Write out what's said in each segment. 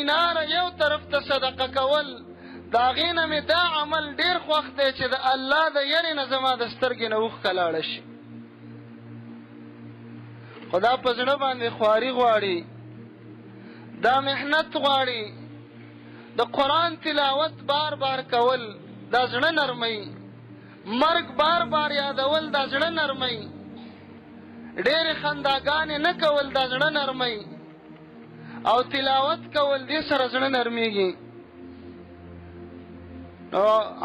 دینار یو طرف ته صدقه کول دا غینه مې دا عمل ډیر خوښ دی چې د الله د یری نه زما د سترګې نه اوښکه لاړه شي خو دا په زړه باندې خواري غواړي دا محنت غواړي د قرآن تلاوت بار بار کول دا زړه نرمي مرګ بار بار یادول دا زړه نرمي ډېرې خنداګانې نه کول دا زړه نرمي او تلاوت کول دې سره زړه نرمیږي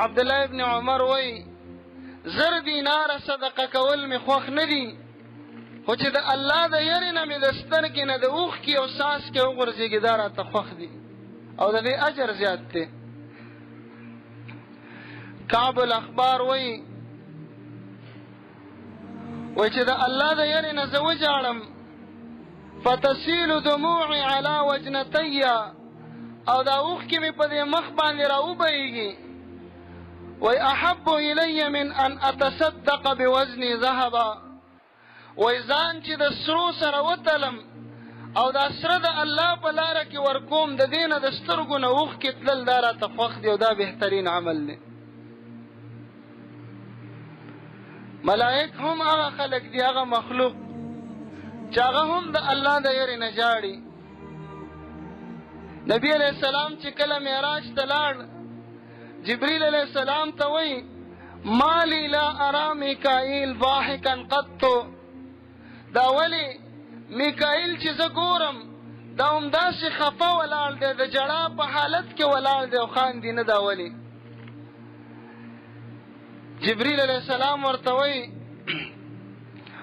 عبدالله ابن عمر وای 1000 دینار صدقه کول مې خوښ نه دي خو چې د الله د یری نه مې د سترګې نه د اوښکې او څاڅکې وغورځېږي دا راته خوښ دي او د دې اجر زیات دی کعب الاخبار وای چې د الله د یری نه زه وجاړم فتسیل دموعي على وجنتي او دا اوښکې مې په دې مخ باندې راوبهیږي وای احب الی من ان اتصدق بوزن ذهبا وای ځان چې د سرو سره وتلم او دا سره د الله په لاره کې ورکوم د دې نه د سترګو نه اوښکې تلل دا راته خوښ دی او دا بهترین عمل دی ملائک هم هغه خلق دی هغه مخلوق چې هغه هم د الله د یری نه جاړي نبی علیہ السلام چې کله معراج ته لاړ جبريل علیہ السلام ته وایي مالی لا ارى میکائیل ضاحکا قط دا ولی میکائیل چې زه ګورم دا همداسې خفه ولاړ دی د جړا په حالت کې ولاړ دی او خاندي نه دا ولی جبريل علیہ السلام ورته وایي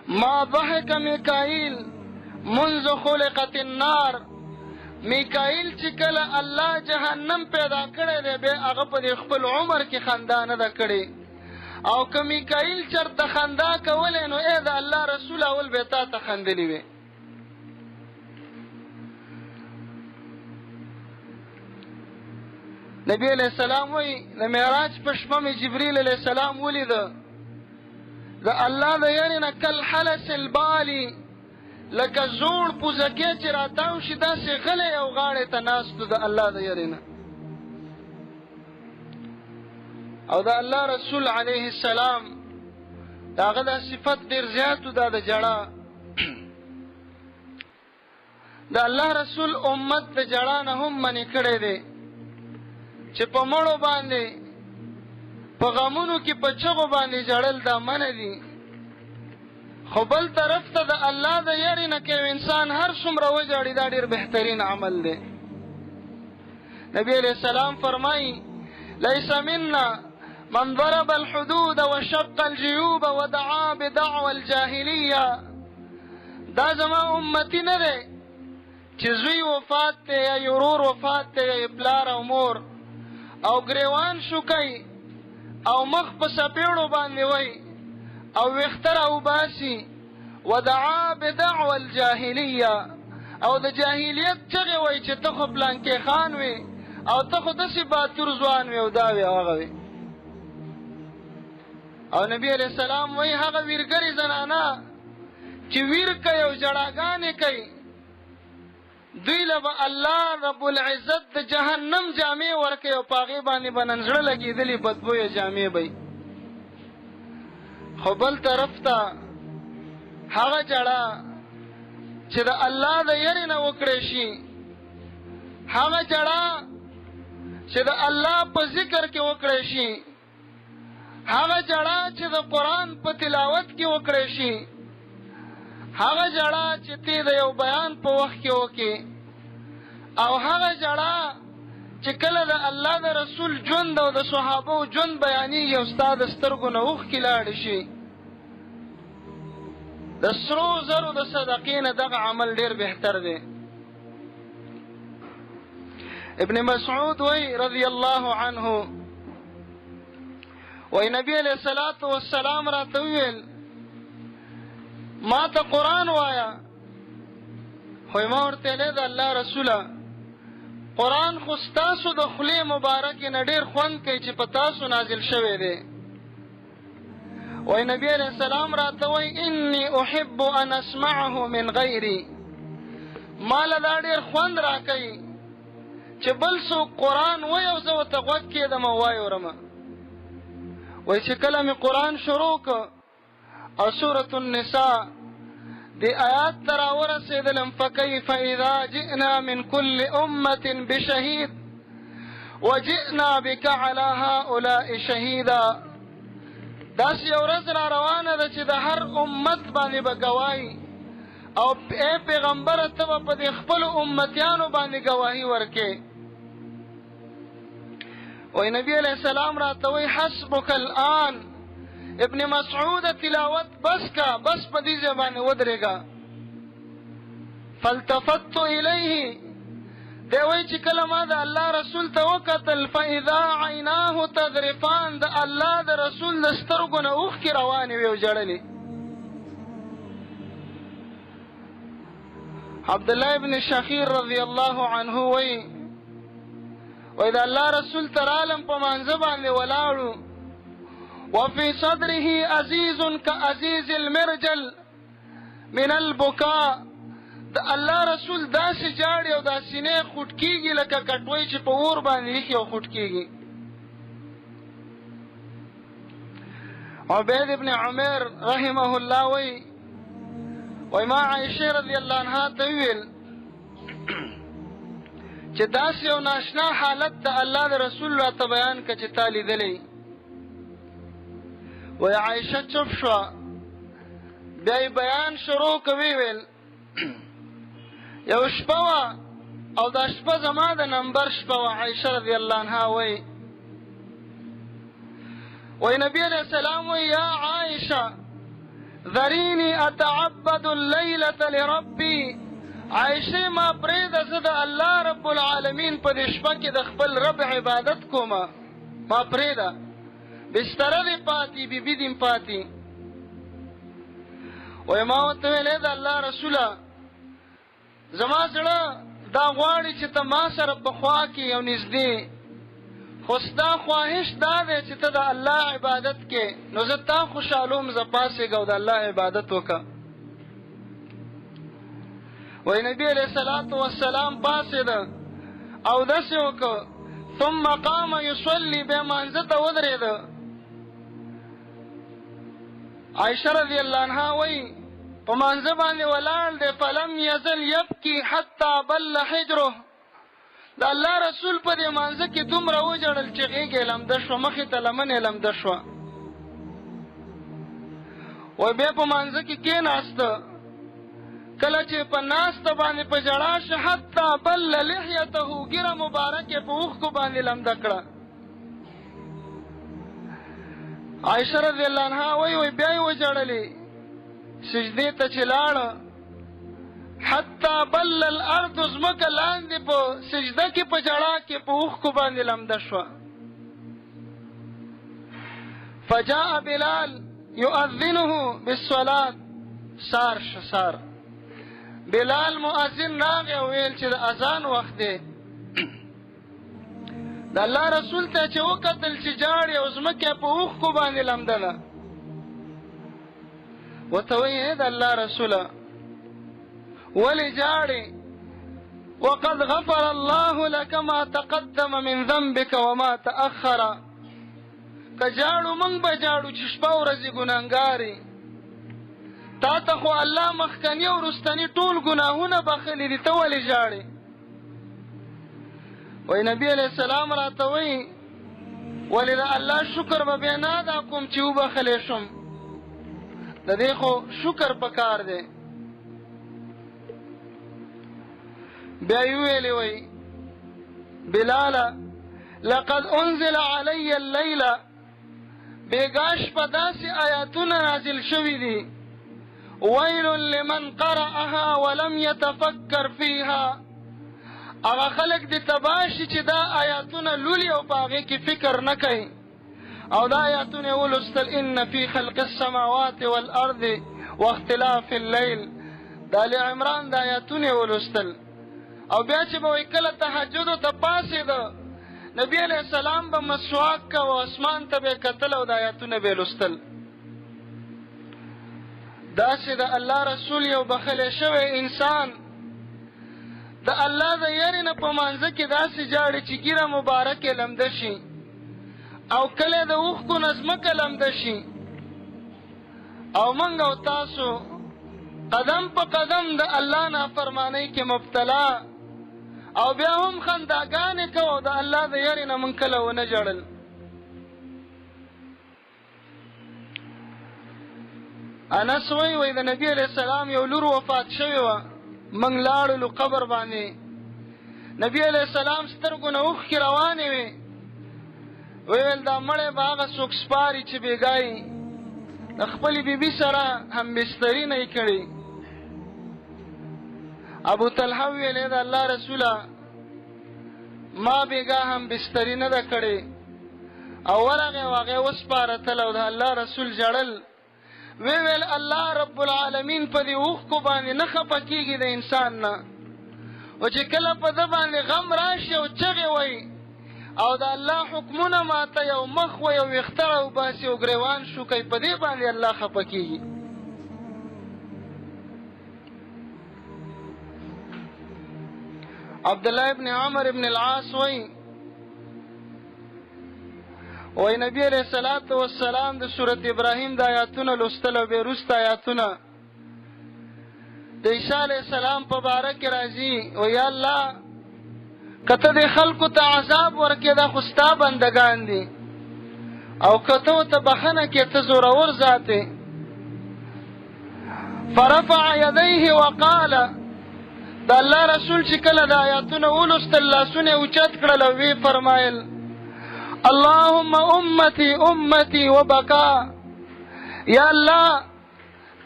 ما ضحك میکائیل منذ خلقت النار میکائیل چې کله الله جهنم پیدا کړی دی بیا هغه په خپل عمر کې خندا نه ده کړې او که میکائیل چرته خندا کولی نو ای د الله رسول اول به تا ته خندلی وي نبی علیہ السلام وایي د معراج په شپه مې جبریل علیہ السلام ولیده د الله د یری نه کالحلس البالی لکه زوړ پوزکی چې راتاو شي داسې غلی او غاړې ته ناست د الله د یری نه او د الله رسول علیه السلام د هغه دا صفت ډېر زیات و دا د جړا د الله رسول امت د جړا نه هم منې کړی دی چې په مړو باندې په غمونو کې په چغو باندې جړل دا منع دي خو بل طرف ته د الله د یری نه که انسان هر څومره وجاړي دا ډېر بهترین عمل دی نبی علیہ السلام فرمایي لیس منا من ضرب الحدود وشق الجيوب ودعا بدعوى الجاهلیه دا زما امتی نه دی چې زوی وفات دی یا یورور وفات دی یا پلار او مور او ګریوان شو کوي او مخ په سپېړو باندې وای او وختر او باسي ودعا بدعوى الجاهلیه او د جاهلیت چغه وای چې ته خو بلانکې خان وي او ته خو داسې باتور ځوان وي او دا وي هغه وي او نبی علیہ السلام وای هغه ویرګری زنانا چې ویر کوي او جړاګانې کوي دوی له الله رب العزت د جهنم جامې ورکوي او په هغې باندې به نن زړه لګېدلې بدبویه جامې به خو بل طرف ته هغه جړه چې د الله د یری نه وکړی شي هغه جړه چې د الله په ذکر کې وکړی شي هغه جړه چې د قرآن په تلاوت کې وکړی شي هغه جړه چې تی د یو بیان په وخت کې وکړي او هغه جړه چې کله د الله د رسول ژوند او د صحابو ژوند بیانېږي او ستا د سترګو نه اوښکې لاړې شي د سرو زرو د صدقې نه دغه عمل ډېر بهتر دی ابن مسعود وی رضی الله عنه وی نبی علیہ الصلوۃ والسلام راته ویل ما ته قرآن وایا خو ما ورته ویل د الله رسوله قرآن خو ستاسو د خولې مبارکې نه ډېر خوند کوي چې په تاسو نازل شوی دی وی نبی علیہ السلام راته وی انی احب ان اسمعه من غیری ما له دا ډېر خوند راکوي چې بل څوک قرآن وایي او زه ورته غوږ کېږدم او واورم. وایي چې کله مې قرآن شروع کړ او سورة النساء دی آیات ته راورسېدلم فکیف اذا جئنا من كل امة بشهید وجئنا بك على هؤلاء شهیدا. داسې یو ورځ را روانه ده چې د هر امت باندې به ګواهي او ای پیغمبره ته به په دې خپلو امتیانو باندې ګواهي ورکې. وایي نبي علیه السلام راته وایي حسبک الآن ابن مسعود تلاوت بس کا، بس په دې ځای باندې ودرېږه. فالتفت الیه دی وایي چې کله ما د الله رسول ته وکتل فاذا عیناه تذرفان، د الله د رسول د سترګو نه اوښکې روانې وې او ژړلې. عبدالله ابن شخیر رضی الله عنه وایي د الله رسول ته رالم په مانځه باندې ولاړو وفي صدره عزيز كعزيز المرجل من البكاء. د الله رسول داسې جاړي او دا سینې خوټ کېږي لکه کټوۍ چې په اور باندې ایښي او خوټ کېږي. عبید ابن عمر رحمه الله وایي ما عایشه رضی الله عنها ته وویل چې داسې یو ناشنا حالت د الله د رسول راته بیان کړه چې تا لیدلی. وایي عایشه چوپ شوه، بیا یې بیان شروع کړ. ویل یو شپه وه او دا شپه زما د نمبر شپه وه. عایشه رضی الله عنها وایي نبی علیه السلام وایي یا عایشه ذریني اتعبد الليلة لربي. عایشه ما پرېږده زه د الله رب العالمین په دې شپه کې د خپل رب عبادت کومه. ما پرېږده، بستره دې پاتې، بیبي دې پاتې. وایي ما ورته ویل د الله رسوله زما زړه دا غواړي چې ته ما سره په خوا کې یو نږدې، خو ستا خواهش دا دی چې ته د الله عبادت کې، نو زه تا خوشحالوم، زه پاڅېږه او د الله عبادت وکړه. وایي نبي علیه الصلاة والسلام پاڅېده او داسې وکړه ثم قام یصلي، بیا مانځه ته ودرېده. عایشه رضی الله عنها وایي په مانځه باندې ولاړ دی فلم یزل یبکي حتی بل حجره. د الله رسول په دې مانځه کې دومره وژړل چې غېږ یې لمده شوه، مخې ته لمن یې لمده شوه. وایي بیا په مانځه کې کېناسته، کله چې په ناسته باندې په ژړا شه حتی بل لحیته، ږیره مبارک یې په اوښکو باندې لمده کړه. عایشه رضی الله عنها وایي بیا یې وژړلې، سجدې ته چې لاړه حتی بل الارض، ځمکه لاندې په سجده کې په ژړا کې په اوښکو باندې لمده شوه. فجاء بلال يؤذنه بالصلاة. سار شسار بلال مؤذن راغی او ویل چې د اذان وخت دی. د الله رسول ته چې وکتل چې جاړي او ځمکه په اوښکو باندې لمده ده، ورته وایي د الله رسوله ولې جاړې؟ وقد غفر الله لك ما تقدم من ذنبك وما تأخر. که جاړو موږ به جاړو چې شپه ورځې ګناهګارې، تا ته خو الله مخکني او وروستني ټول ګناهونه بخښلي دي، ته ولې جاړې؟ وایي نبي علیه السلام راته وایي ولې د الله شکر به بیا نه ادا کوم چې وبخښلی شم، د دې خو شکر پکار دی. بیا یې ویلې وایي بلاله لقد انزل علی اللیله، بېګا شپه داسې آیاتونه نازل شوي دي ویل لمن قرأها ولم يتفکر فیها. هغه خلک دې تباه شي چې دا آیاتونه لولي او په هغې کې فکر نه کوي او دا آیاتونه یې ولوستل. ان فی خلق السماوات والارض واختلاف الليل، د آل عمران د آیاتونه یې ولوستل. او بیا چې به وایي کله تهجدو ته پاڅېده، نبي علیه السلام به مسواک کوه او اسمان ته به یې کتل او د آیاتونه به یې لوستل. داسې د الله رسول یو بخښلی شوی انسان د الله د یاري نه په مانځه کې داسې جاړي چې ګیره مبارکې لمده شي او کله د اوښکو نه ځمکه لمده شي او موږ او تاسو قدم په قدم د الله نافرمانۍ کې مبتلا او بیا هم خنداګانې کوو د الله د یاري نه موږ کله ونه ژړل. انس وایي د نبي علیه السلام یو لور وفات شوې وه، موږ لاړلو قبر باندې. نبي علیه السلام سترګو نه اوښکې روانې وې. ویل دا مړی به هغه څوک سپاري چې بېګایي د خپلې بیبي سره همبستري نه یې کړې. ابو طلحه ویل د الله رسوله ما بېګا همبستري نه ده کړې او ورغې او هغې وسپارتل او د الله رسول ژړل. ویل الله رب العالمین په دې اوښکو باندې نه خفه کېږي د انسان نه، او چې کله په ده باندې غم راشي او چغې وایي او د الله حکمونه ماته یو مخ وایي او ویښته راوباسي او ګریوان شو کوي، په دې باندې الله خفه کېږي. عبدالله ابن عمر ابن العاص وایي نبی علیہ الصلوۃ والسلام د سورت ابراهیم د آیاتونه لوستل او بیا وروسته آیاتونه د عیسی علیہ السلام په باره کې راځي. یا الله که ته دې خلکو ته عذاب ورکې دا خو ستا بندګان دي، او که ته ورته بخښنه کې ته زورور ذات یې. فرفع یدیه وقال د الله رسول چې کله د آیاتونه ولوستل لاسونه یې اوچت کړل او ویې فرمایل اللهم امتی امتی وبکا. یا الله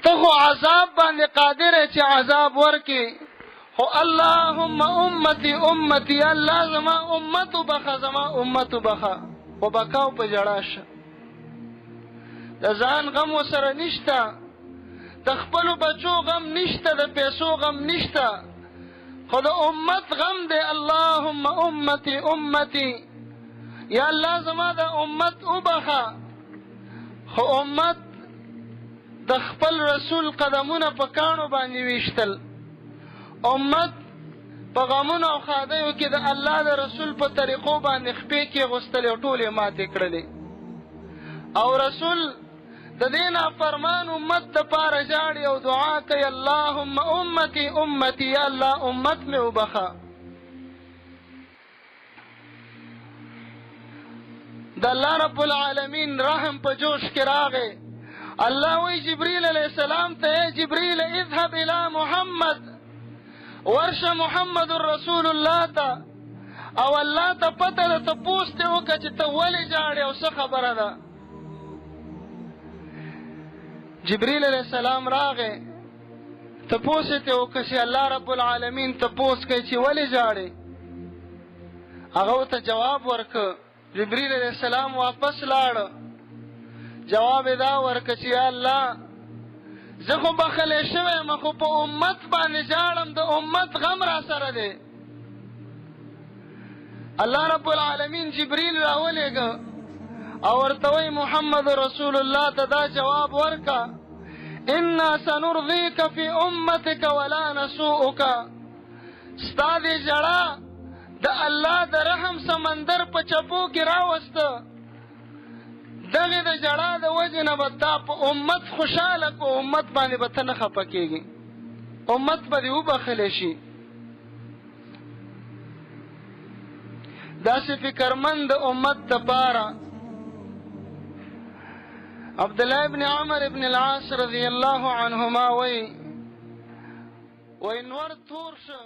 ته خو عذاب باندې قادر یې چې عذاب ورکې، خو اللهم امتی امتی یا الله زما امت وبخه زما امت وبخه. وبکاو په ژړا شه، د ځان غم ورسره نشته، د خپلو بچو غم نشته، د پیسو غم نشته، خو د امت غم دی. اللهم امتی امتی یا الله زما د امت وبخه. خو امت د خپل رسول قدمونه په کاڼو باندې ویشتل، امت په غمونو او ښادیو کې د الله د رسول په طریقو باندې خپې کېغوستلې او ټولې ماتې کړلې، او رسول د دې نافرمان امت دپاره ژاړي او دعا کوي اللهم امتی امتی یا الله امت مې وبخه. د الله رب العالمین رحم په جوش کې راغی. الله وی جبریل علیہ السلام ته جبریل اذهب الى محمد، ورشه محمد رسول الله ته او الله ته پته ده تپوس ته وکړه چې ته ولې ژاړې او څه خبره ده. جبریل علیہ السلام راغی تپوس یې ته وکړه چې الله رب العالمین تپوس کوي چې ولې ژاړې. هغه ورته جواب ورکړ. جبریل علیہ السلام واپس لاړ، جواب یې دا ورکړه چې یا الله زه خو بخښلی شوی یم، خو په امت باندې ژاړم، د امت غم را سره دی. الله رب العالمین جبریل راولېږه او ورته وایي محمد رسول الله ته دا جواب ورکړه انا سنرضیک فی امتک ولا نسوءک. ستا دې ژړا د الله د رحم سمندر په چپو کې راوسته، دغې د ژړا د وجې نه به تا په امت خوشحاله کو، امت باندې به ته نه خفه کېږي، امت به دې وبخښلی شي. داسې فکرمند د امت دپاره عبدالله ابن عمر ابن العاص رضی الله عنهما وی نور تور شه